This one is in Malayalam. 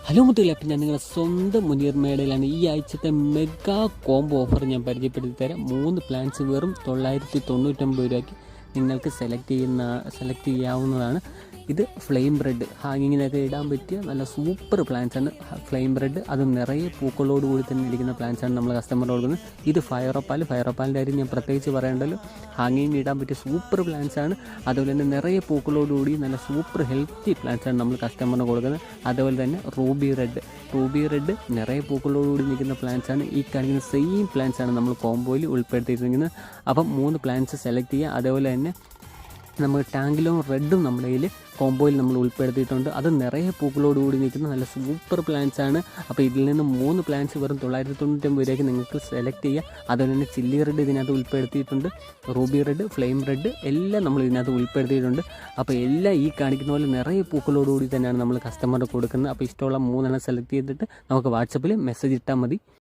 ഹലോ മുത്തുകളെ, അപ്പം ഞാൻ നിങ്ങളുടെ സ്വന്തം മുനീർ മേടയിലാണ്. ഈ ആഴ്ചത്തെ മെഗാ കോംബോ ഓഫർ ഞാൻ പരിചയപ്പെടുത്തി തരാം. 3 പ്ലാൻസ് വെറും 999 രൂപയ്ക്ക് നിങ്ങൾക്ക് സെലക്ട് ചെയ്യാവുന്നതാണ്. ഇത് ഫ്ലെയിം ബ്രെഡ് ഹാങ്ങിങ്ങിനൊക്കെ ഇടാൻ പറ്റിയ നല്ല സൂപ്പർ പ്ലാൻസാണ്. ഫ്ലെയിം ബ്രെഡ് അത് നിറയെ പൂക്കളോട് കൂടി തന്നെ ഇരിക്കുന്ന പ്ലാൻസാണ് നമ്മൾ കസ്റ്റമറിന് കൊടുക്കുന്നത്. ഇത് ഫയറോപ്പാലിൻ്റെ കാര്യം ഞാൻ പ്രത്യേകിച്ച് പറയേണ്ടല്ലോ. ഹാങ്ങിങ് ഇടാൻ പറ്റിയ സൂപ്പർ പ്ലാൻസാണ്. അതുപോലെ തന്നെ നിറയെ പൂക്കളോടുകൂടി നല്ല സൂപ്പർ ഹെൽത്തി പ്ലാൻസാണ് നമ്മൾ കസ്റ്റമറിന് കൊടുക്കുന്നത്. അതുപോലെ തന്നെ റൂബി റെഡ് നിറയെ പൂക്കളോടുകൂടി നിൽക്കുന്ന പ്ലാൻസാണ്. ഈ കാണിക്കുന്ന സെയിം പ്ലാൻസാണ് നമ്മൾ കോംബോയിൽ ഉൾപ്പെടുത്തിയിരിക്കുന്നത്. അപ്പം 3 പ്ലാൻസ് സെലക്ട് ചെയ്യുക. അതേപോലെ തന്നെ നമ്മൾ ടാങ്കിലോൺ റെഡും നമ്മുടെ കയ്യിൽ കോംബോയിൽ നമ്മൾ ഉൾപ്പെടുത്തിയിട്ടുണ്ട്. അത് നിറയെ പൂക്കളോടുകൂടി നിൽക്കുന്ന നല്ല സൂപ്പർ പ്ലാൻസാണ്. അപ്പോൾ ഇതിൽ നിന്ന് 3 പ്ലാൻസ് വെറും 999 രൂപയ്ക്ക് നിങ്ങൾക്ക് സെലക്ട് ചെയ്യുക. അതുപോലെ തന്നെ ചില്ലി റെഡ് ഇതിനകത്ത് ഉൾപ്പെടുത്തിയിട്ടുണ്ട്. റൂബി റെഡ്, ഫ്ലെയിം റെഡ് എല്ലാം നമ്മൾ ഇതിനകത്ത് ഉൾപ്പെടുത്തിയിട്ടുണ്ട്. അപ്പോൾ എല്ലാം ഈ കാണിക്കുന്ന പോലെ നിറയെ പൂക്കളോടുകൂടി തന്നെയാണ് നമ്മൾ കസ്റ്റമറിന് കൊടുക്കുന്നത്. അപ്പോൾ ഇഷ്ടമുള്ള 3 സെലക്ട് ചെയ്തിട്ട് നമുക്ക് വാട്സപ്പിൽ മെസ്സേജ് ഇട്ടാൽ മതി.